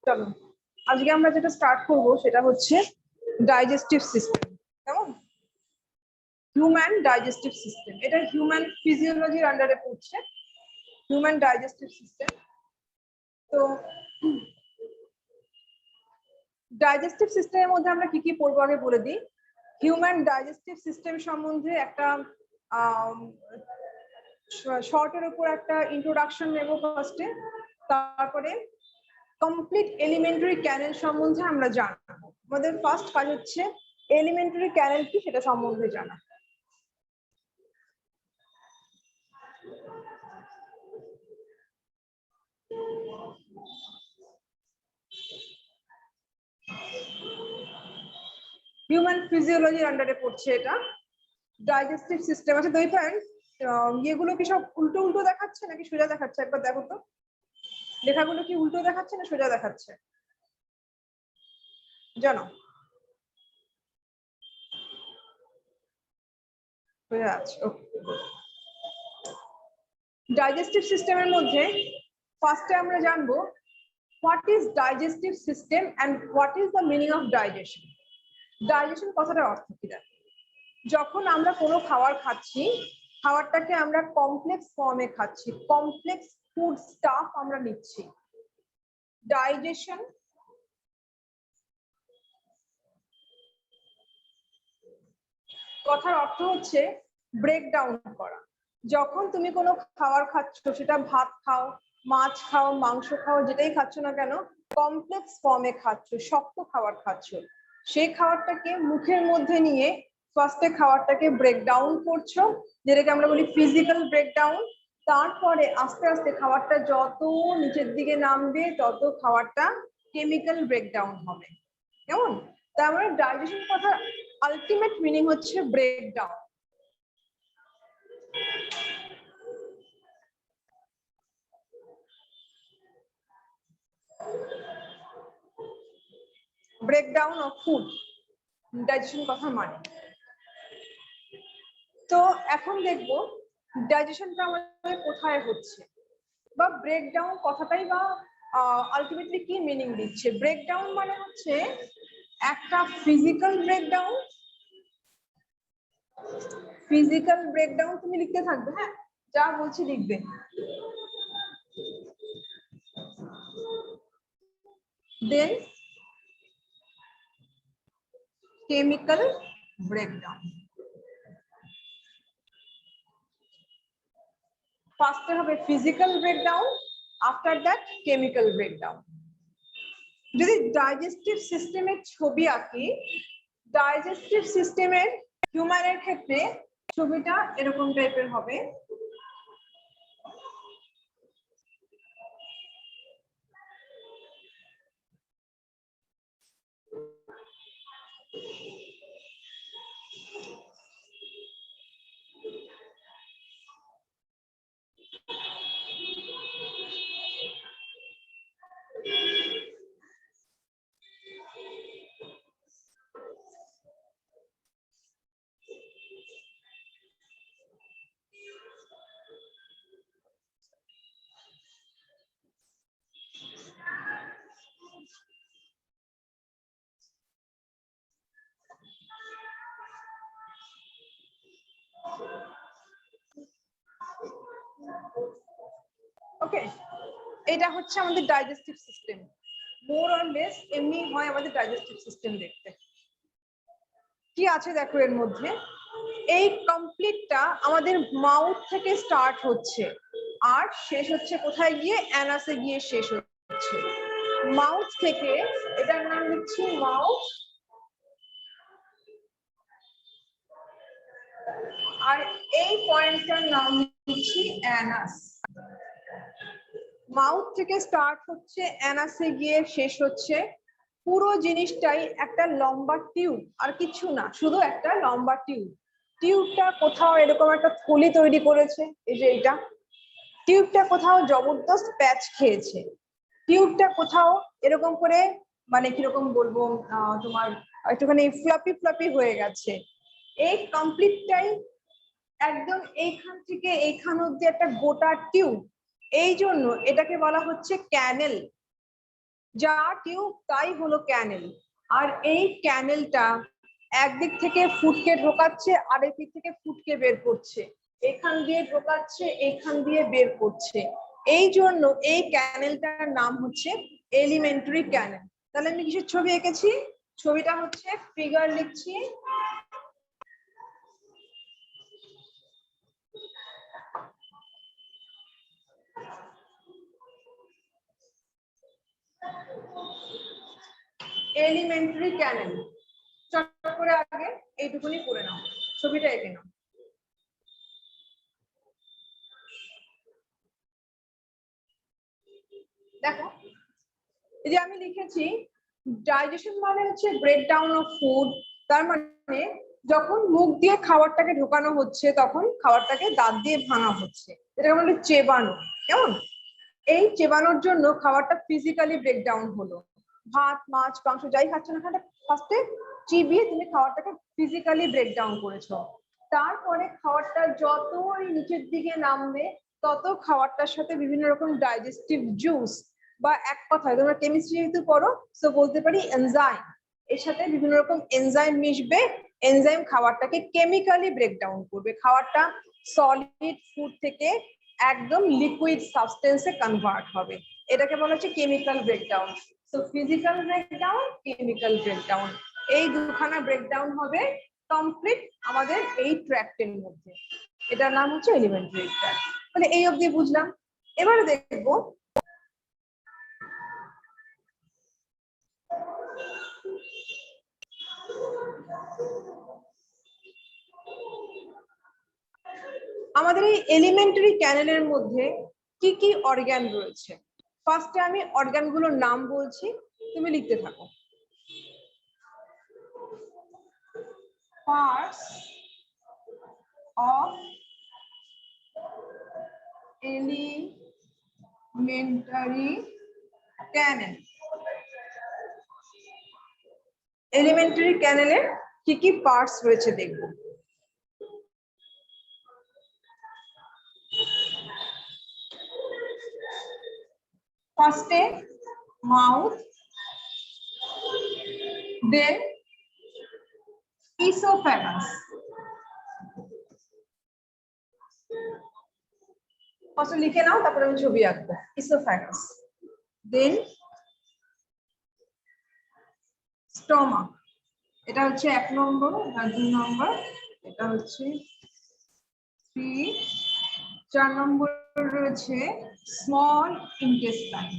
চলো আজকে আমরা যেটা স্টার্ট করব সেটা হচ্ছে ডাইজেস্টিভ সিস্টেম। কেমন? হিউম্যান ডাইজেস্টিভ সিস্টেম, এটা হিউম্যান ফিজিওলজির আন্ডারে পড়ছে, হিউম্যান ডাইজেস্টিভ সিস্টেম। তো ডাইজেস্টিভ সিস্টেমের মধ্যে আমরা কি কি পড়বো আগে বলে দিই। হিউম্যান ডাইজেস্টিভ সিস্টেম সম্বন্ধে একটা শর্টের উপর একটা ইন্ট্রোডাকশন নেব ফার্স্টে, তারপরে কমপ্লিট এলিমেন্টারি ক্যানেল সম্বন্ধে আমরা জানবো। আমাদের ফার্স্ট কাজ হচ্ছে এলিমেন্টারি ক্যানেল কি সেটা সম্বন্ধে জানা। হিউম্যান ফিজিওলজির আন্ডারে পড়ছে এটা ডাইজেস্টিভ সিস্টেম। আচ্ছা দুই ফ্রেন্ড, ইয়েগুলো কি সব উল্টো উল্টো দেখাচ্ছে নাকি সোজা দেখাচ্ছে? একবার দেখো তো, লেখাগুলো কি উল্টো দেখাচ্ছে না সোজা দেখাচ্ছে জানো? সোজা আছে, ওকে। ডাইজেস্টিভ সিস্টেমের মধ্যে ফার্স্টে আমরা জানবো what is digestive system and what is the meaning of digestion. Digestion কথাটার অর্থ কি? দেখো, যখন আমরা কোনো খাবার খাচ্ছি, খাবারটাকে আমরা কমপ্লেক্স ফর্মে খাচ্ছি, কমপ্লেক্স ফুড স্টাফ আমরা নিচ্ছি। ডাইজেশন কথার অর্থ হচ্ছে ব্রেকডাউন করা। যখন তুমি কোনো খাবার খাচ্ছ, সেটা ভাত খাও, মাছ খাও, মাংস খাও, যেটাই খাচ্ছ না কেন, কমপ্লেক্স ফর্মে খাচ্ছ, শক্ত খাবার খাচ্ছ। সেই খাবারটাকে মুখের মধ্যে নিয়ে ফার্স্টে খাবারটাকে ব্রেকডাউন করছো, যেটাকে আমরা বলি ফিজিক্যাল ব্রেকডাউন। তারপরে আস্তে আস্তে খাবারটা যত নিচের দিকে নামবে তত খাবারটা কেমিক্যাল ব্রেকডাউন হবে। কেমন? তার মানে ডাইজেশন কথা আলটিমেট মিনিং হচ্ছে breakdown. Breakdown of food, digestion কথা মানে। তো এখন দেখবো ডাইজেশনটা আমাদের কোথায় হচ্ছে, বা ব্রেকডাউন কথাটাই বা আলটিমেটলি কি মিনিং দিচ্ছে। ব্রেকডাউন মানে হচ্ছে একটা ফিজিক্যাল ব্রেকডাউন। ফিজিক্যাল ব্রেকডাউন তুমি লিখতে থাকবে, হ্যাঁ, যা বলছি লিখবে। দেন কেমিক্যাল ব্রেকডাউন। ফার্স্টে হবে physical breakdown, after that chemical breakdown. যদি ডাইজেস্টিভ সিস্টেমের ছবি আঁকি, ডাইজেস্টিভ সিস্টেমের হিউম্যানের ক্ষেত্রে ছবিটা এরকম টাইপের হবে। ওকে, এটা হচ্ছে আমাদের digestive system. More or less এমনি হয় আমাদের ডাইজেস্টিভ সিস্টেম দেখতে। কি আছে দেখো এর মধ্যে, এই কমপ্লিটটা আমাদের মাউথ থেকে স্টার্ট হচ্ছে আর শেষ হচ্ছে কোথায় গিয়ে? অ্যানাসে গিয়ে শেষ হচ্ছে। মাউথ থেকে, এটার নাম দিচ্ছি মাউথ, আর এই পয়েন্টটার নাম দিচ্ছি অ্যানাস। মাউথ থেকে স্টার্ট হচ্ছে, অ্যানাসে গিয়ে শেষ হচ্ছে। পুরো জিনিসটাই একটা লম্বা টিউব, আর কিছু না, শুধু একটা লম্বা টিউব। টিউবটা কোথাও এরকম একটা থলি তৈরি করেছে, এই যে এইটা। টিউবটা কোথাও জবরদস্ত প্যাচ খেয়েছে। টিউবটা কোথাও এরকম করে, মানে কিরকম বলবো, তোমার একটুখানি ফ্লাপি ফ্লাপি হয়ে গেছে। এই কমপ্লিটটাই একদম এইখান থেকে এইখান অব্দি একটা গোটা টিউব। এই জন্য এটাকে বলা হচ্ছে ক্যানেল। যা টিউব তাই হলো ক্যানেল। আর এই ক্যানেলটা একদিক থেকে ফুডকে ঢোকাচ্ছে, আরেক দিক থেকে ফুডকে বের করছে, এখান দিয়ে ঢোকাচ্ছে, এখান দিয়ে বের করছে। এই জন্য এই ক্যানেলটার নাম হচ্ছে এলিমেন্টারি ক্যানেল। তাহলে আমি কিসের ছবি এঁকেছি? ছবিটা হচ্ছে ফিগার লিখছি, এলিমেন্টারি ক্যানেল। চট করে আগে এইটুকুনি করে নাও, ছবিটা এঁকে নাও। দেখো, এই যে আমি লিখেছি ডাইজেশন মানে হচ্ছে ব্রেক ডাউন অফ ফুড। তার মানে যখন মুখ দিয়ে খাবারটাকে ঢোকানো হচ্ছে তখন খাবারটাকে দাঁত দিয়ে ভাঙা হচ্ছে, এটাকে বলে চেবানো। কেমন? এই চেবানোর জন্য খাবারটা ফিজিক্যালি ব্রেকডাউন হলো। ভাত, মাছ, মাংস যাই খাচ্ছ না কেন, ফার্স্টে চিবিয়ে তুমি খাবারটাকে ফিজিক্যালি ব্রেকডাউন করেছো। তারপরে খাবারটা যতই নিচের দিকে নামবে তত খাবারটার সাথে বিভিন্ন রকম ডাইজেস্টিভ জুস, বা এক কথায় তোমরা কেমিস্ট্রি যেহেতু পড়ো তো বলতে পারি এনজাইম, এর সাথে বিভিন্ন রকম এনজাইম মিশবে। এনজাইম খাবারটাকে কেমিক্যালি ব্রেকডাউন করবে, খাবারটা সলিড ফুড থেকে একদম লিকুইড সাবস্টেন্সে কনভার্ট হবে। এটাকে বলা হচ্ছে কেমিক্যাল ব্রেকডাউন। তো ফিজিক্যাল ব্রেকডাউন, কেমিক্যাল ব্রেকডাউন, এই দুখানা ব্রেকডাউন হবে কমপ্লিট আমাদের এই ট্র্যাক্টের মধ্যে। এটার নাম হচ্ছে এলিমেন্টারি ট্র্যাক্ট। মানে এই অবধি বুঝলাম। এবারে দেখবো আমাদের এই এলিমেন্টারি ক্যানেলের মধ্যে কি কি অর্গান রয়েছে। ফার্স্টে আমি অর্গানগুলোর নাম বলছি, তুমি লিখতে থাকো। Parts of elementary canal. Elementary ক্যানেলের কি কি পার্টস রয়েছে দেখবো। ফার্স্টে মাউথ, দেন ইসোফ্যাগাস। ফার্স্টে লিখে নাও, তারপরে আমি ছবি আঁকবো। ইসোফ্যাগাস, দেন স্টমাক, এটা হচ্ছে 1 নম্বর, আর 2 নম্বর, এটা হচ্ছে 3, 4 নম্বর রয়েছে small intestine.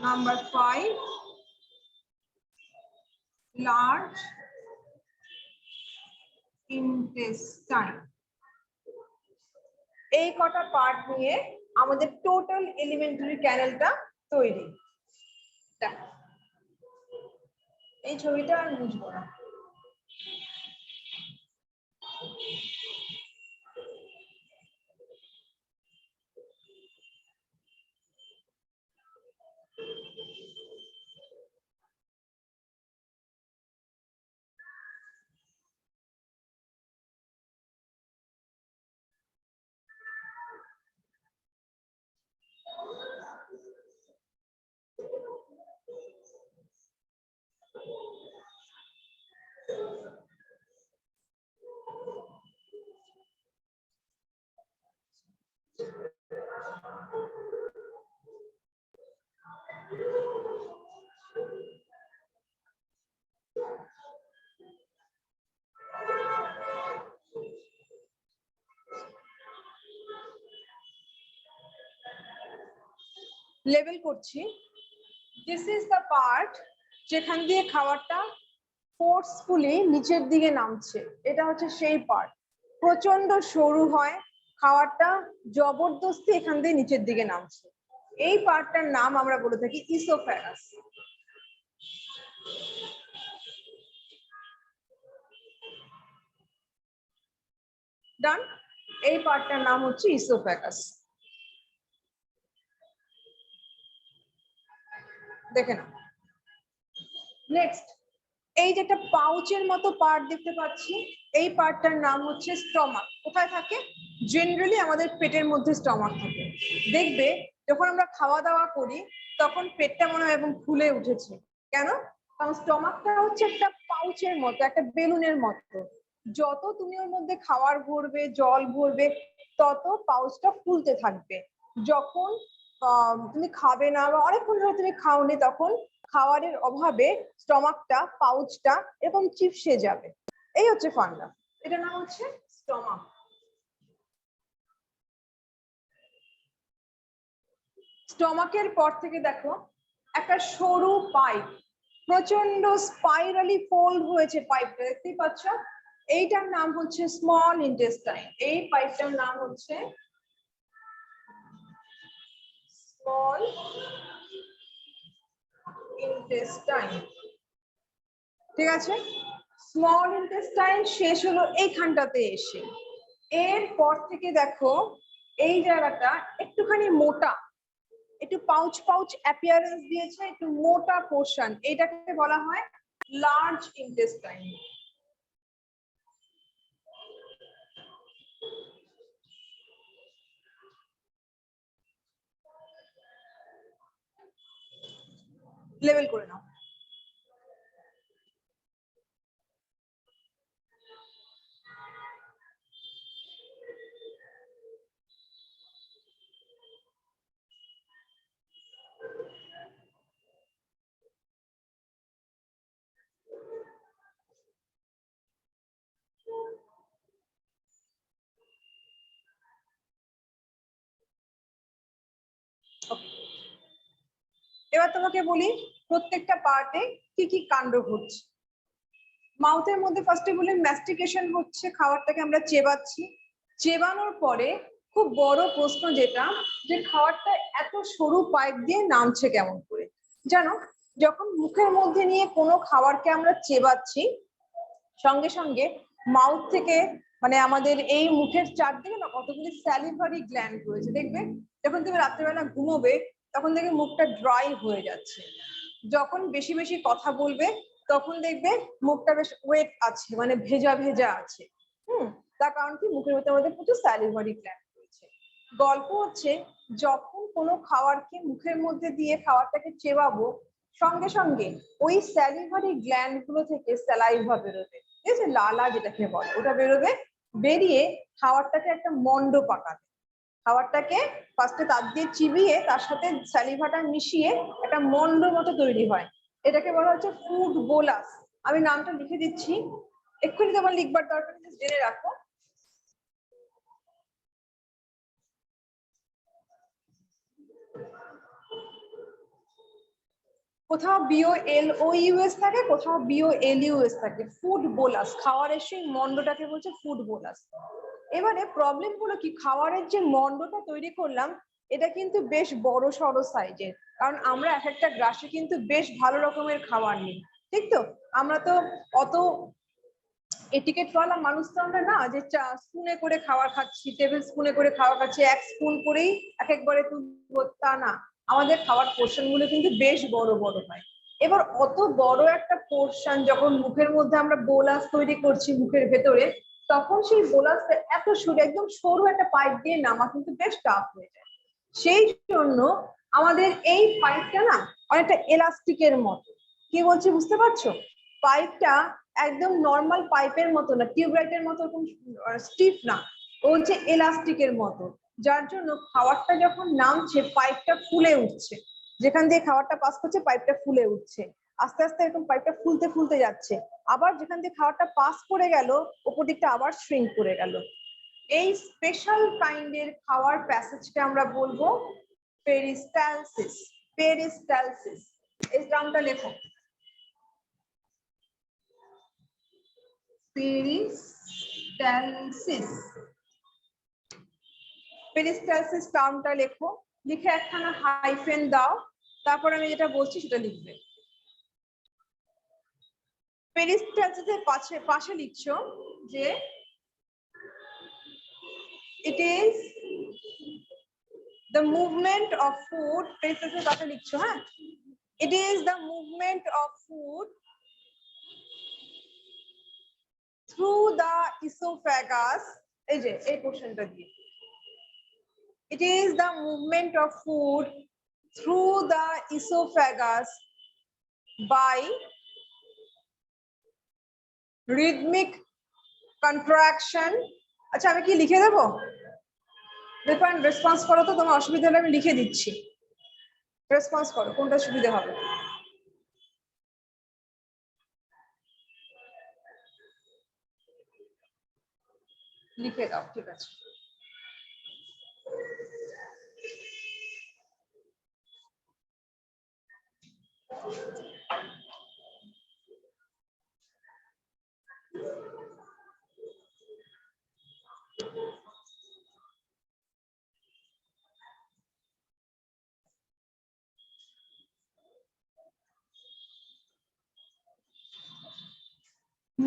Number 5 large intestine. এই কটা পার্ট নিয়ে আমাদের টোটাল এলিমেন্টারি ক্যানেলটা তৈরি। দেখো এই ছবিটা আর বুঝবো না। লেবেল করছি। দিস ইজ দ্য পার্ট যেখান দিয়ে খাবারটা ফোর্সফুলি নিচের দিকে নামছে, এটা হচ্ছে সেই পার্ট। প্রচন্ড সরু হয়, খাবারটা জবরদস্তি এখান দিয়ে নিচের দিকে নামছে। এই পার্টটার নাম আমরা বলে থাকি ইসোফ্যাগাস। ডান, এই পার্টটার নাম হচ্ছে ইসোফ্যাগাস। দেখে নাও। নেক্সট, এই যে একটা পাউচের মতো পার্ট দেখতে পাচ্ছি, এই পার্টটার নাম হচ্ছে স্টমাক। কোথায় থাকে? জেনারেলি আমাদের পেটের মধ্যে স্টমাক থাকে। দেখবে যখন আমরা খাওয়া দাওয়া করি তখন পেটটা মনে হয় এবং ফুলে উঠেছে। কেন? কারণ স্টমাকটা হচ্ছে একটা পাউচের মতো, একটা বেলুনের মতো। যত তুমি ওর মধ্যে খাবার ভরবে, জল ভরবে, তত পাউচটা ফুলতে থাকবে। যখন তুমি খাবে না বা অনেকক্ষণ ধরে তুমি খাওনি, তখন খাবারের অভাবে স্টমাকটা, পাউচটা এরকম চিপসে যাবে। এই হচ্ছে ফান্ডা। এটার নাম হচ্ছে স্টমাক। স্টমাকের পর থেকে দেখো একটা সরু পাইপ, প্রচন্ড স্পাইরালি ফোল্ড হয়েছে পাইপটা, দেখতেই পাচ্ছ? এইটার নাম হচ্ছে স্মল ইন্টেস্টাইন। এই পাইপটার নাম হচ্ছে স্মল ইন্টেস্টাইন। ঠিক আছে, স্মল ইন্টেস্টাইন শেষ হলো এইখানটাতে এসে। এরপর থেকে দেখো এই জায়গাটা একটুখানি মোটা, একটু পাউচ পাউচ অ্যাপিয়ারেন্স দিয়েছে, একটু মোটা পোর্শন, এটাকে বলা হয় লার্জ ইন্টেস্টাইন। লেভেল করে নাও। এবার তোমাকে বলি প্রত্যেকটা পার্টে কি কি কাণ্ড ঘটছে। মাউথের মধ্যে ফার্স্টে বলি ম্যাস্টিকেশন হচ্ছে, খাবারটাকে আমরা চেবাচ্ছি। চেবানোর পরে খুব বড় প্রশ্ন যেটা, যে খাবারটা এত সরু পাইপ দিয়ে নামছে কেমন করে? জানো, যখন মুখের মধ্যে নিয়ে কোনো খাবারকে আমরা চেবাচ্ছি, সঙ্গে সঙ্গে মাউথ থেকে, মানে আমাদের এই মুখের চারদিকে না কতগুলি স্যালিভারি গ্ল্যান্ড রয়েছে। দেখবে যখন তুমি রাত্রেবেলা ঘুমোবে তখন দেখবে মুখটা ড্রাই হয়ে যাচ্ছে। যখন বেশি বেশি কথা বলবে তখন দেখবে মুখটা বেশ ওয়েট আছে, মানে ভেজা ভেজা আছে। তার কারণ কি, মুখের মধ্যে প্রচুর স্যালিভারি গ্ল্যান্ড রয়েছে। গল্প হচ্ছে যখন কোনো খাবারকে মুখের মধ্যে দিয়ে খাবারটাকে চেবাবো, সঙ্গে সঙ্গে ওই স্যালিভারি গ্ল্যান্ড গুলো থেকে স্যালাইভা বেরোবে, ঠিক আছে, লালা যেটাকে বলে, ওটা বেরোবে। বেরিয়ে খাবারটাকে একটা মন্ড পাকাবে। খাবারটাকে ফার্স্টে দাঁত দিয়ে চিবিয়ে তার সাথে স্যালিভাটা মিশিয়ে একটা মন্ড মতো তৈরি হয়। এটাকে বলা হচ্ছে ফুড বোলাস। আমি নামটা লিখে দিচ্ছি, এক্ষুনি তোমার লিখবার দরকার নেই, জেনে রাখো। কোথাও বিও এল ও ইউএস থাকে, কোথাও বিও এল ইউএস থাকে। ফুড বোলাস, খাওয়ারের সেই মন্ডটাকে বলছে ফুড বোলাস। এবারে প্রবলেম হলো কি, খাওয়ারের যে মন্ডটা তৈরি করলাম এটা কিন্তু বেশ বড় সড়ো সাইজের, কারণ আমরা এক একটা গ্রাসে কিন্তু বেশ ভালো রকমের খাবার নিই, ঠিক তো? আমরা তো অত এটিকেটওয়ালা মানুষ তো আমরা না, যে স্পুনে করে খাবার খাচ্ছি, টেবিল স্পুনে করে খাবার খাচ্ছি, এক স্পুন করেই এক একবারে তুলবো, তা না। আমাদের খাবার পোর্শন গুলো কিন্তু বেশ বড় বড় হয়। এবার অত বড় একটা পোর্শন যখন মুখের মধ্যে আমরা বোলাস তৈরি করছি মুখের ভেতরে, তখন সেই বোলাসটা এত সরু, একদম সরু একটা পাইপ দিয়ে নামা কিন্তু বেশ টাফ হয়ে যায়। সেই জন্য আমাদের এই পাইপটা না অনেকটা এলাস্টিকের মতো। কি বলছি বুঝতে পারছো? পাইপটা একদম নর্মাল পাইপের মতো না, টিউবলাইটের মতো স্টিফ না, ও হচ্ছে এলাস্টিকের মতো। যার জন্য খাবারটা যখন নামছে পাইপটা ফুলে উঠছে, যেখান দিয়ে খাবারটা পাস করছে পাইপটা ফুলে উঠছে, আস্তে আস্তে এরকম পাইপটা ফুলতে ফুলতে যাচ্ছে। আবার যেখান দিয়ে খাবারটা পাস করে গেল ওপর দিকটা আবার শ্রিঙ্ক করে গেল। এই স্পেশাল কাইন্ডের খাওয়ার প্যাসেজকে আমরা বলবো পেরিস্টালসিস। পেরিস্টালসিস, এই টার্মটা লেখো, পেরিস্টালসিস। পেরিস্টালসিস টার্মটা লেখো, লিখে একখানা হাইফেন দাও, তারপর আমি যেটা বলছি সেটা লিখবে। পেরিস্টালসিসের পাশে লিখছো যে it is the movement of food, পেরিস্টালসিসের পাশে লিখছো, হ্যাঁ, it is the movement of food through the esophagus এই যে এই পোর্শনটা দিয়ে it is the movement of food through the esophagus by rhythmic contraction. আচ্ছা আমি কি লিখে দেবো? রেসপন্স করো তো, তোমার অসুবিধা হলে আমি লিখে দিচ্ছি। রেসপন্স করো কোনটা সুবিধা হবে। লিখে দাও, ঠিক আছে।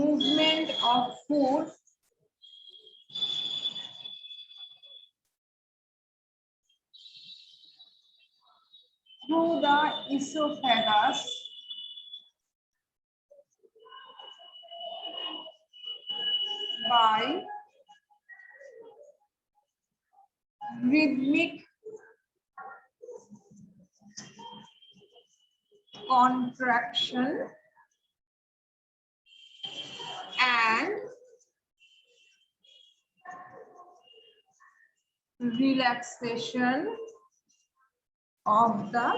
Movement of food through the esophagus by rhythmic contraction and relaxation of the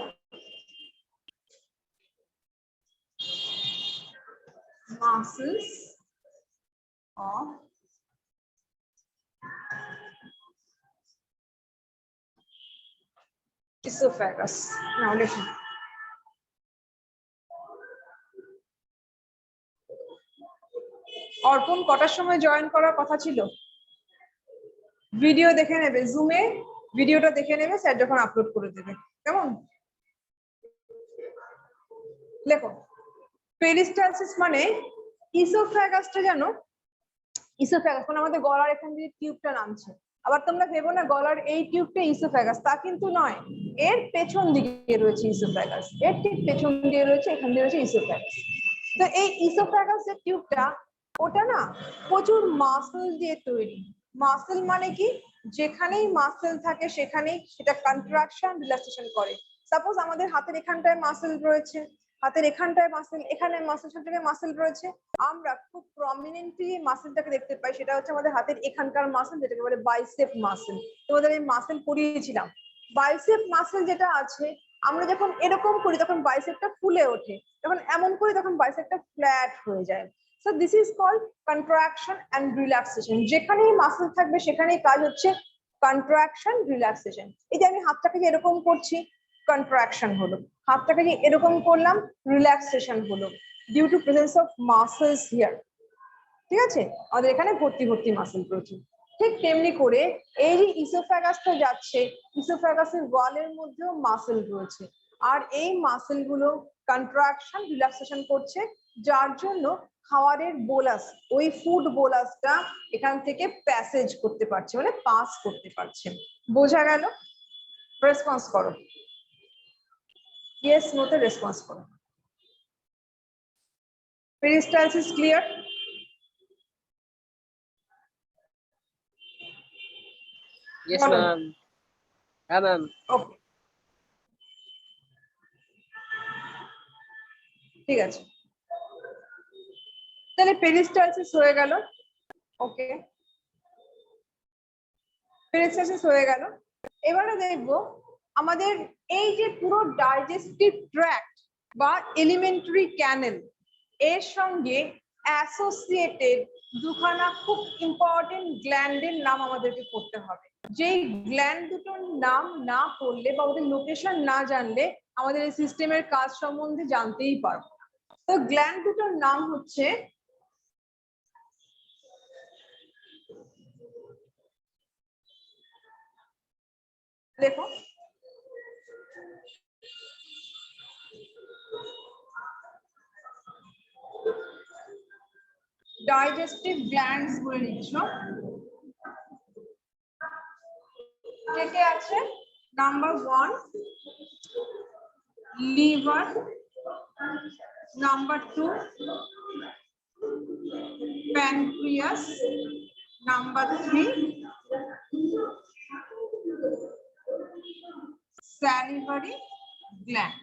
muscles of esophagus. Now listen. অর্পণ কটার সময় জয়েন করার কথা ছিল? ভিডিও দেখে নেবে, জুমে ভিডিওটা দেখে নেবে, স্যার যখন আপলোড করে দেবে। কেমন? লেখো পেরিস্টালসিস মানে ইসোফ্যাগাসটা জানো, ইসোফ্যাগাস মানে আমাদের গলার এখান দিয়ে টিউবটা নামছে। আবার তোমরা ভেবো না গলার এই টিউবটা ইসোফ্যাগাস, তা কিন্তু নয়, এর পেছন দিকে রয়েছে ইসোফ্যাগাস, এর ঠিক পেছন দিয়ে রয়েছে, এখান দিয়ে রয়েছে ইসোফ্যাগাস। তো এই ইসোফ্যাগাসের টিউবটা ওটা না প্রচুর মাসল দিয়ে তৈরি। মাসল মানে কি, যেখানেই মাসল থাকে সেখানেই সেটা কন্ট্রাকশন রিল্যাক্সেশন করে। সাপোজ আমাদের হাতের এখানটায় মাসল রয়েছে, হাতের এখানটায় মাসল, এখানে মাসল, সব জায়গায় মাসল রয়েছে। আমরা খুব প্রমিনেন্টলি মাসলটাকে দেখতে পাই, সেটা হচ্ছে আমাদের হাতের এখানকার মাসল, যেটাকে বলে বাইসেপ মাসল। তোমাদের এই মাসল পড়িয়েছিলাম। বাইসেপ মাসল যেটা আছে, আমরা যখন এরকম করি তখন বাইসেপটা ফুলে ওঠে, যখন এমন করি তখন বাইসেপটা ফ্ল্যাট হয়ে যায়। So this is called contraction and relaxation. যেখানেই মাসল থাকবে সেখানেই কাজ হচ্ছে কন্ট্রাকশন রিল্যাক্সেশন। এই যে আমি হাতটাকে যে এরকম করছি, কন্ট্রাকশন হলো, হাতটাকে যে এরকম করলাম, রিল্যাক্সেশন হলো, due to presence of muscles here. ঠিক আছে, আমাদের এখানে ভর্তি ভর্তি মাসল প্রচুর। ঠিক তেমনি করে এই যে ইসোফ্যাগাসটা যাচ্ছে, ইসোফ্যাগাসের ওয়ালের মধ্যেও মাসল রয়েছে, আর এই মাসল গুলো কন্ট্রাকশন রিল্যাক্সেশন করছে, যার জন্য খাবারের বোলাস, ওই ফুড বোলাসটা এখান থেকে প্যাসেজ করতে পারছে, মানে পাস করতে পারছে। বোঝা গেল? রেসপন্স করো, ইয়েস নোতে রেসপন্স করো। Peristalsis clear? Yes, ma'am. হ্যাঁ ম্যাম। ওকে, ঠিক আছে, তাহলে পেরিস্টালসিস হয়ে গেল। ওকে, পেরিস্টালসিস হয়ে গেল। এবারে দেখবো আমাদের এই যে পুরো ডাইজেস্টিভ ট্র্যাক্ট বা এলিমেন্টারি ক্যানেল, এর সঙ্গে অ্যাসোসিয়েটেড দুখানা খুব ইম্পর্টেন্ট গ্ল্যান্ডের নাম আমাদেরকে পড়তে হবে। যেই গ্ল্যান্ড দুটোর নাম না পড়লে বা ওদের লোকেশন না জানলে আমাদের এই সিস্টেমের কাজ সম্বন্ধে জানতেই পারবো না। তো গ্ল্যান্ড দুটোর নাম হচ্ছে, দেখো ডাইজেস্টিভ গ্ল্যান্ডস বলে নিচ্ছ, কে কে আছে? Number 1 liver, number 2 pancreas, number 3 salivary gland.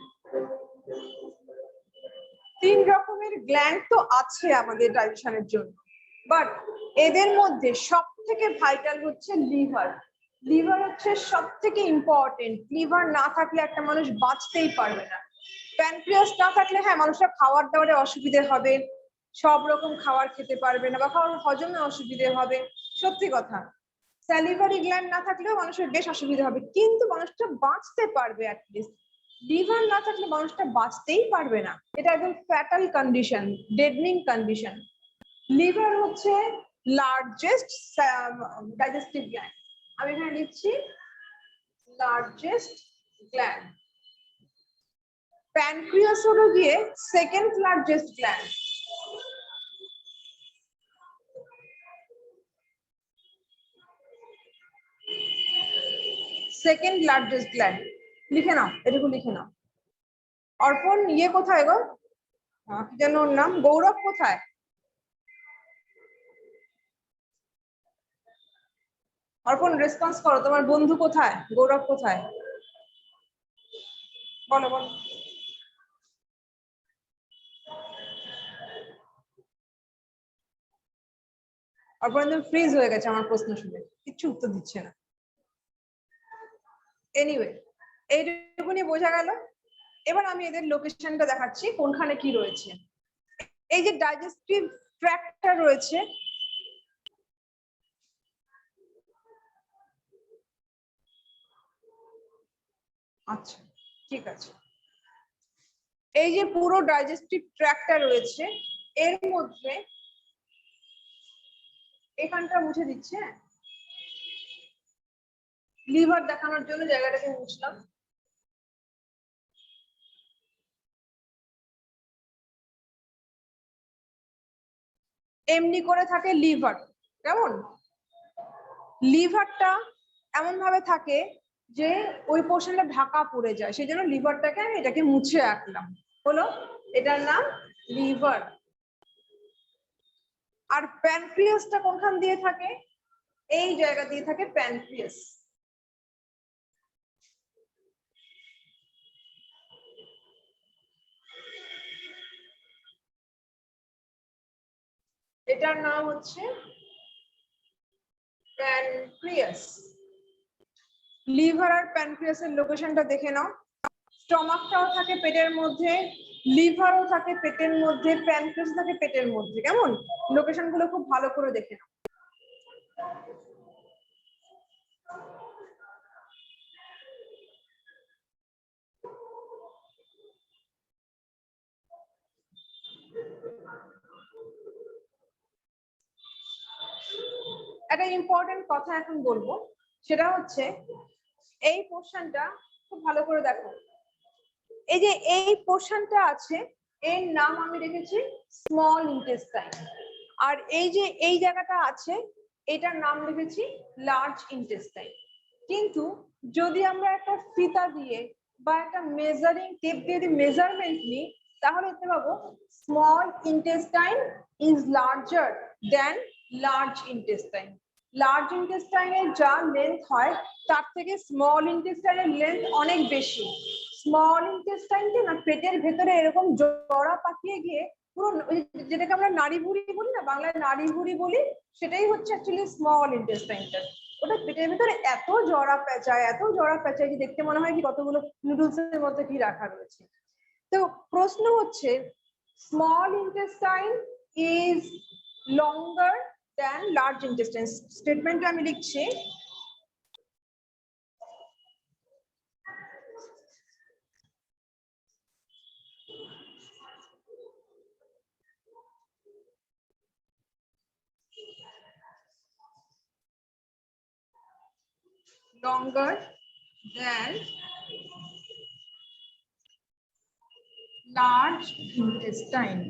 তিন রকমের গ্ল্যান্ড তো আছে আমাদের ডাইজেশনের জন্য, বাট এদের মধ্যে সব থেকে ভাইটাল হচ্ছে লিভার। লিভার হচ্ছে সব থেকে ইম্পর্টেন্ট। লিভার না থাকলে একটা মানুষ বাঁচতেই পারবে না। প্যানক্রিয়াস না থাকলে হ্যাঁ মানুষটা খাওয়ার দাওয়ারে অসুবিধে হবে, সব রকম খাবার খেতে পারবে না বা খাওয়ার হজমে অসুবিধে হবে, সত্যি কথা। স্যালিভারি গ্ল্যান্ড না থাকলেও মানুষের বেশ অসুবিধা হবে, কিন্তু মানুষটা বাঁচতে পারবে অ্যাটলিস্ট। লিভার না থাকলে মানুষটা বাঁচতেই পারবে না, এটা একদম ফ্যাটাল কন্ডিশন, ডেডনিং কন্ডিশন। লিভার হচ্ছে লার্জেস্ট ডাইজেস্টিভ গ্ল্যান্ড। আমি এখানে লিখছি লার্জেস্ট গ্ল্যান্ড। প্যানক্রিয়াস হলো গিয়ে second largest gland. Second largest gland লিখে নাও, এটুকু লিখে নাও। অর্পণ ইয়ে কোথায় গো, কি যেন ওর নাম, গৌরব কোথায়? অর্পণ রেসপন্স করো, তোমার বন্ধু কোথায়, গৌরব কোথায়? বলো বলো। অর্পণ একদম ফ্রিজ হয়ে গেছে আমার প্রশ্ন শুনে, কিচ্ছু উত্তর দিচ্ছে না। এনিওয়ে, এইটুকুনি বোঝা গেল। এবার আমি এদের লোকেশনটা দেখাচ্ছি কোনখানে কি রয়েছে। এই যে ডাইজেস্টিভ ট্র্যাক্টটা রয়েছে, আচ্ছা ঠিক আছে, এই যে পুরো ডাইজেস্টিভ ট্র্যাক্টটা রয়েছে এর মধ্যে এখানটা মুছে দিচ্ছে, লিভার দেখানোর জন্য জায়গাটাকে মুছলাম। এমনি করে থাকে লিভার, কেমন? লিভারটা এমন ভাবে থাকে যে ওই পোর্শনটা ঢাকা পড়ে যায়, সেই জন্য লিভারটাকে আমি এটাকে মুছে রাখলাম, হলো এটার নাম লিভার। আর প্যানক্রিয়াসটা কোনখান দিয়ে থাকে? এই জায়গা দিয়ে থাকে প্যানক্রিয়াস। এটার নাম হচ্ছে প্যানক্রিয়াস। লিভার আর প্যানক্রিয়াসের লোকেশনটা দেখে নাও। স্টমাকটাও থাকে পেটের মধ্যে, লিভারও থাকে পেটের মধ্যে, প্যানক্রিয়াস থাকে পেটের মধ্যে, কেমন? লোকেশন গুলো খুব ভালো করে দেখে নাও। একটা ইম্পর্টেন্ট কথা এখন বলবো, সেটা হচ্ছে এই পোর্শনটা খুব ভালো করে দেখো। এই যে এই পোর্শনটা আছে এর নাম আমি রেখেছি স্মল ইন্টেস্টাইন, আর এই যে এই জায়গাটা আছে এটার নাম রেখেছি লার্জ ইন্টেস্টাইন। কিন্তু যদি আমরা একটা ফিতা দিয়ে বা একটা মেজারিং টেপ দিয়ে যদি মেজারমেন্ট নিই তাহলে দেখতে পাবো small intestine is larger than large intestine. Large ইন্টেস্টাইনের যা লেন্থ হয় তার থেকে স্মল ইন্টেস্টাইনের লেন্থ অনেক বেশি। স্মল ইন্টেস্টাইনকে না পেটের ভেতরে এরকম জড়া পাকিয়ে গিয়ে পুরো, যেটাকে আমরা নাড়ি ভুঁড়ি বলি না, বাংলায় নাড়ি ভুঁড়ি বলি, সেটাই হচ্ছে অ্যাকচুয়ালি স্মল ইন্টেস্টাইনটা। ওটা পেটের ভিতরে এত জড়া পেঁচায়, এত জড়া পেঁচায় যে দেখতে মনে হয় কি কতগুলো নুডলস এর মধ্যে কি রাখা রয়েছে। তো প্রশ্ন হচ্ছে small intestine is longer than large intestine. স্টেটমেন্টে আমি লিখছি longer than large intestine.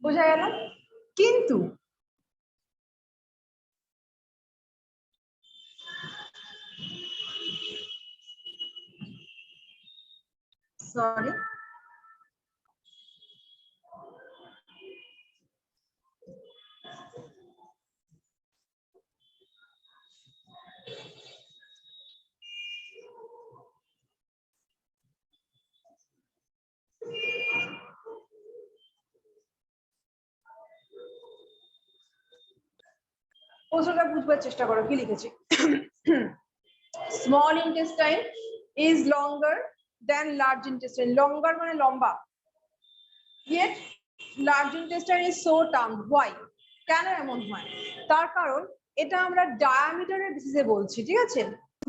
বোঝা গেল? কিন্তু সরি, প্রশ্নটা বুঝবার চেষ্টা করো কি লিখেছি। Small intestine is longer than large intestine. Longer মানে লম্বা, yet large intestine is so termed. Why? কেন এমন হয়? তার কারণ এটা আমরা ডায়ামিটারের বেসিসে বলছি, ঠিক আছে?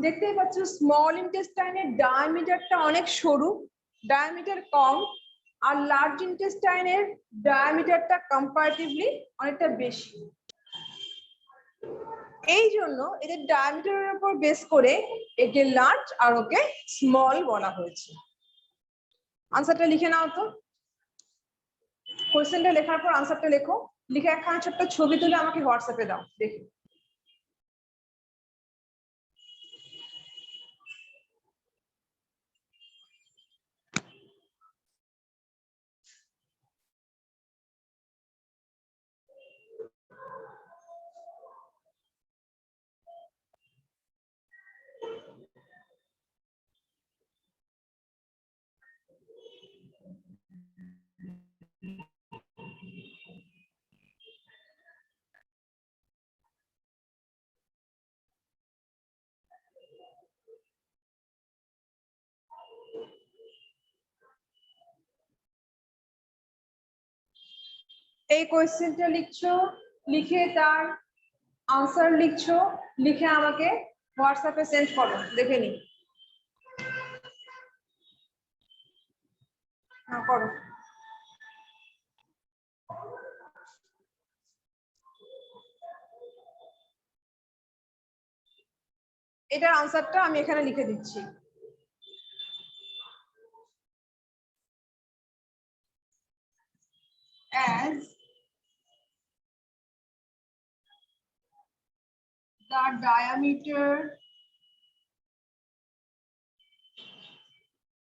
দেখতেই পাচ্ছ স্মল ইন্টেস্টাইনের ডায়ামিটারটা অনেক সরু, ডায়ামিটার কম, আর লার্জ ইন্টেস্টাইনের ডায়ামিটারটা কম্পারেটিভলি অনেকটা বেশি। এই জন্য এদের ডায়ামিটারের উপর বেস করে একে লার্জ আর ওকে স্মল বলা হয়েছে। আনসারটা লিখে নাও তো। কোশ্চেনটা লেখার পর আনসারটা লেখো, লিখে একখানা ছোট্ট ছবি তুলে আমাকে হোয়াটসঅ্যাপে দাও দেখি। এই কোয়েশ্চেনটা লিখছো, লিখে তার আনসার লিখছো, লিখে আমাকে হোয়াটসঅ্যাপে সেন্ড করো, দেখে নি। হ্যাঁ করো। এটার আনসারটা আমি এখানে লিখে দিচ্ছি। As the diameter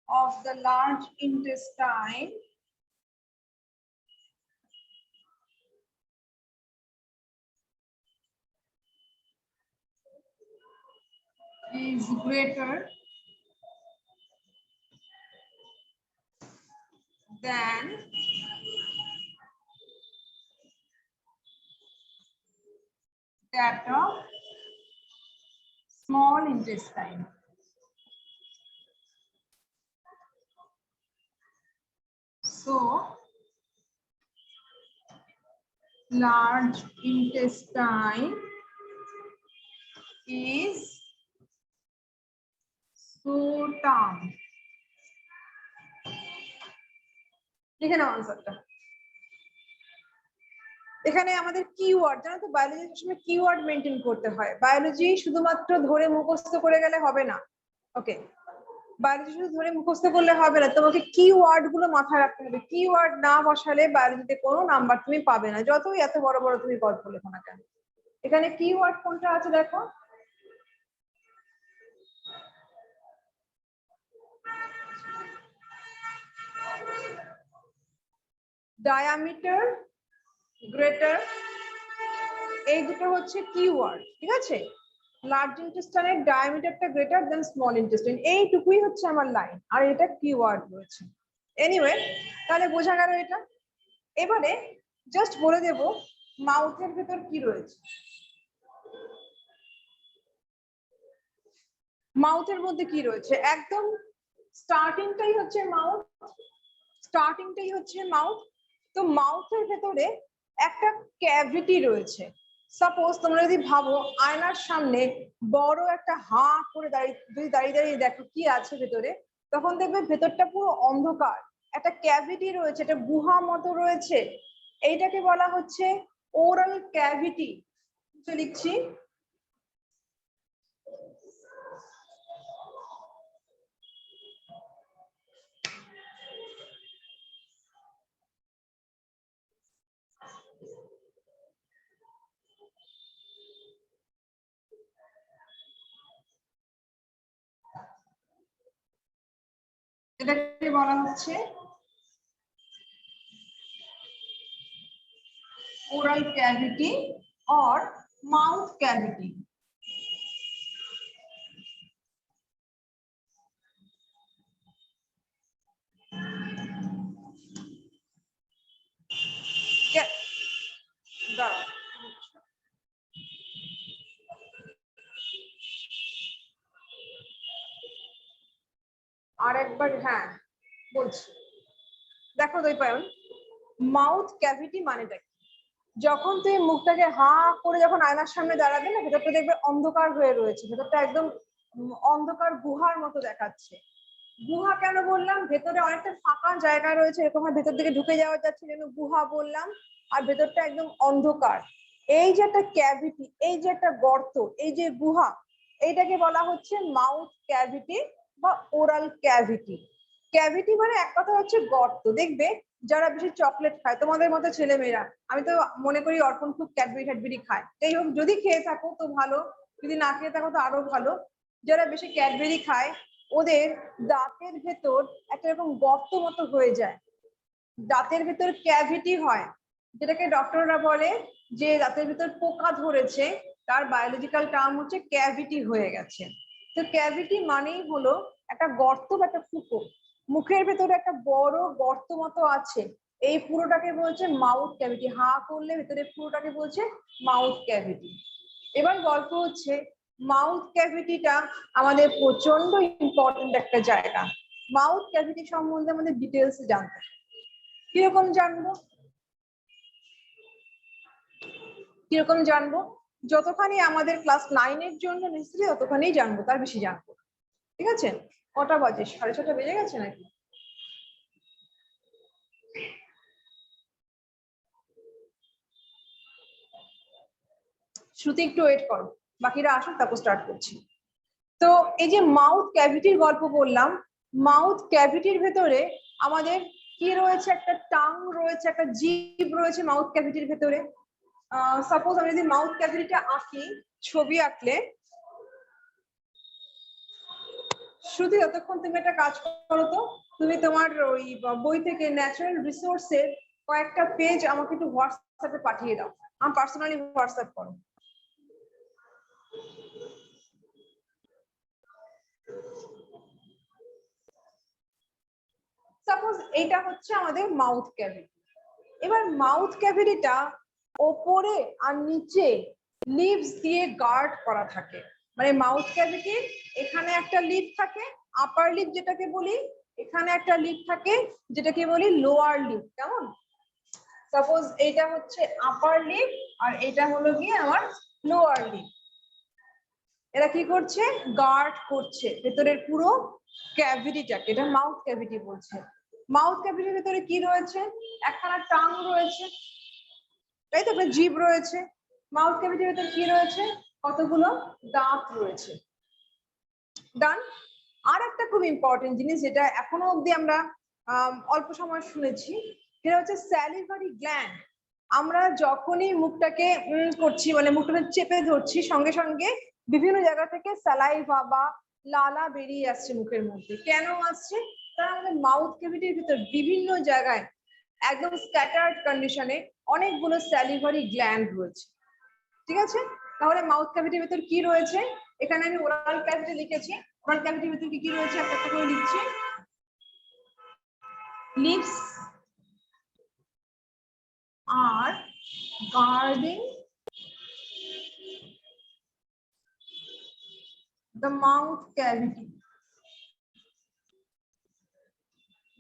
of the large intestine is greater than that of small intestine. So, large intestine is so termed. লিখে নাও আনসারটা। এখানে আমাদের কিওয়ার্ড, জানো তো বায়োলজির সময় কিওয়ার্ড মেনটেন করতে হয়। বায়োলজি শুধুমাত্র ধরে মুখস্থ করে গেলে হবে না। ওকে, বায়োলজি শুধু ধরে মুখস্থ করলে হবে না, তোমাকে কিওয়ার্ড গুলো মাথায় রাখতে হবে। কিওয়ার্ড না বসালে বায়োলজিতে কোনো নাম্বার তুমি পাবে না, যতই এত বড় বড় তুমি গল্প লেখো না কেন। এখানে কিওয়ার্ড কোনটা আছে দেখো, ডায়ামিটার, গ্রেটার, এই দুটো হচ্ছে কিওয়ার্ড, ঠিক আছে? লার্জ ইন্টেস্টাইনের ডায়ামিটারটা গ্রেটার দেন স্মল ইন্টেস্টাইন, এইটুকুই হচ্ছে আমার লাইন, আর এটা কিওয়ার্ড রয়েছে। এনিওয়ে, তাহলে বোঝা গেল এটা। এবারে জাস্ট বলে দেব মাউথের ভেতর কি রয়েছে। মাউথের মধ্যে কি রয়েছে, একদম স্টার্টিংটাই হচ্ছে মাউথ, স্টার্টিংটাই হচ্ছে মাউথ। তো মাউথের ভেতরে একটা ক্যাভিটি রয়েছে। সাপোজ তোমরা যদি ভাবো আয়নার সামনে বড় একটা হাঁ করে যদি দাঁড়িয়ে দাঁড়িয়ে দেখো কি আছে ভেতরে, তখন দেখবে ভেতরটা পুরো অন্ধকার, একটা ক্যাভিটি রয়েছে, একটা গুহা মতো রয়েছে। এইটাকে বলা হচ্ছে ওরাল ক্যাভিটি। লিখছি, এটাকে বলা হচ্ছে oral cavity or mouth cavity. আর একবার হ্যাঁ বলছি, দেখো দৈপায়ন, মাউথ ক্যাভিটি মানেটা কি? যখন তুমি মুখটাকে হা করে যখন আয়নার সামনে দাঁড়াবে না, ভেতরটা দেখবে অন্ধকার হয়ে রয়েছে, ভেতরটা একদম অন্ধকার গুহার মতো দেখাচ্ছে। গুহা কেন বললাম? ভেতরে অনেকটা ফাঁকা জায়গা রয়েছে, এরকম ভেতর দিকে ঢুকে যাওয়া যাচ্ছে, যেন গুহা বললাম। আর ভেতরটা একদম অন্ধকার। এই যে একটা ক্যাভিটি, এই যে একটা গর্ত, এই যে গুহা, এইটাকে বলা হচ্ছে মাউথ ক্যাভিটি বা ওরাল ক্যাভিটি। ক্যাভিটি মানে এক কথা হচ্ছে গর্ত। দেখবে যারা বেশি চকলেট খায়, তোমাদের মতো ছেলেমেয়েরা, আমি তো মনে করি অর্পণ খুব ক্যাডবেরি ট্যাডবেরি খায়, যাই হোক যদি খেয়ে থাকো তো ভালো, যদি না খেয়ে থাকো তো আরো ভালো। যারা বেশি ক্যাডবেরি খায় ওদের দাঁতের ভেতর একটা এরকম গর্ত মতো হয়ে যায়, দাঁতের ভেতর ক্যাভিটি হয়, যেটাকে ডক্টররা বলে যে দাঁতের ভেতর পোকা ধরেছে, তার বায়োলজিক্যাল টার্ম হচ্ছে ক্যাভিটি হয়ে গেছে। তো ক্যাভিটি মানেই হলো একটা গর্ত বা একটা ফুটো, মুখের ভেতরে একটা বড় গর্ত মতো আছে, এই পুরোটাকে বলছে মাউথ ক্যাভিটি। হা করলে ভেতরে পুরোটাকে বলছে মাউথ ক্যাভিটি। এবার গল্প হচ্ছে, মাউথ ক্যাভিটিটা আমাদের প্রচন্ড ইম্পর্টেন্ট একটা জায়গা। মাউথ ক্যাভিটি সম্বন্ধে আমাদের ডিটেলস জানতে হবে। কিরকম জানবো? কিরকম জানবো? যতখানি আমাদের ক্লাস 9 এর জন্য নেসেসারি ততখানি জানবো, তার বেশি জানবো। ঠিক আছে? কটা বাজে? 6:30 বেজে গেছে নাকি? শ্রুতি একটু ওয়েট করো, বাকিরা আসুন তারপর স্টার্ট করছি। তো এই যে মাউথ ক্যাভিটির গল্প বললাম, মাউথ ক্যাভিটির ভেতরে আমাদের কি রয়েছে? একটা টাং রয়েছে, একটা জিভ রয়েছে মাউথ ক্যাভিটির ভেতরে। সাপোজ আমি যদি মাউথ ক্যাভিটিটা আঁকি, ছবি আঁকলে, শুধু যতক্ষণ তুমি একটা কাজ করো তো, তুমি তোমার ওই বই থেকে ন্যাচারাল রিসোর্সের কয়েকটা পেজ আমাকে একটু হোয়াটসঅ্যাপে পাঠিয়ে দাও, আমার পার্সোনালি হোয়াটসঅ্যাপ করো। সাপোজ এইটা হচ্ছে আমাদের মাউথ ক্যাভিটি। এবার মাউথ ক্যাভিটিটা ওপরে আর নিচে লিভস দিয়ে গার্ড করা থাকে। মানে মাউথ ক্যাভিটির এখানে একটা লিপ থাকে, আপার লিপ যেটাকে বলি, এখানে একটা লিপ থাকে যেটাকে বলি লোয়ার লিপ। কেমন? সাপোজ এইটা হচ্ছে আপার লিপ আর এটা হলো গিয়ে আমার লোয়ার লিপ। এরা কি করছে? গার্ড করছে ভেতরের পুরো ক্যাভিটিটাকে, এটা মাউথ ক্যাভিটি বলছে। মাউথ ক্যাভিটির ভেতরে কি রয়েছে? একখানা টাং রয়েছে, তাই তো, একটা জিভ রয়েছে। মাউথ ক্যাভিটির ভেতরে কি রয়েছে? কতগুলো দাঁত রয়েছে। ডান। আর একটা খুব ইম্পর্টেন্ট জিনিস যেটা এখনো অব্দি আমরা অল্প সময় শুনেছি, সেটা হচ্ছে স্যালিভারি গ্ল্যান্ড। আমরা যখনই মুখটাকে করছি, মানে মুখটাকে চেপে ধরছি, সঙ্গে সঙ্গে বিভিন্ন জায়গা থেকে স্যালাইভা বা লালা বেরিয়ে আসছে মুখের মধ্যে। কেন আসছে? কারণ আমাদের মাউথ ক্যাভিটির ভিতর বিভিন্ন জায়গায় একদম স্ক্যাটার্ড কন্ডিশনে অনেকগুলো স্যালিভারি গ্ল্যান্ড রয়েছে। ঠিক আছে? তাহলে মাউথ ক্যাভিটির ভিতর কি রয়েছে? এখানে আমি ওরাল ক্যাভিটি লিখেছি, ওরাল ক্যাভিটির ভিতর কি কি রয়েছে একটা একটা করে লিখছি। লিপস আর guarding the mouth cavity.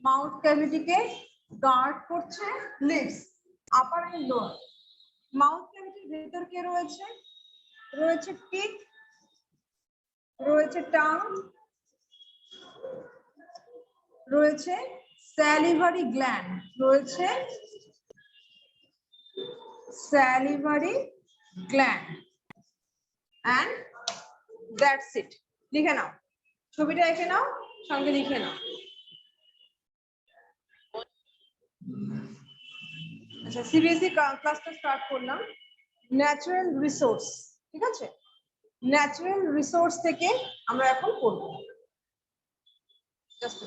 Mouth cavity কে গার্ড করছে lips, upper and lower. Mouth ক্যাভিটির ভেতর কে রয়েছে? রয়েছে টিথ, রয়েছে টাং, রয়েছে স্যালিভারি গ্ল্যান্ড, রয়েছে salivary gland, and that's it. লিখে নাও, ছবিটা এঁকে নাও, সঙ্গে লিখে নাও। আচ্ছা, সিবিএসই ক্লাসটা স্টার্ট করলাম। ন্যাচারাল রিসোর্স, ঠিক আছে? ন্যাচারাল রিসোর্স থেকে আমরা এখন পড়বো। জাস্ট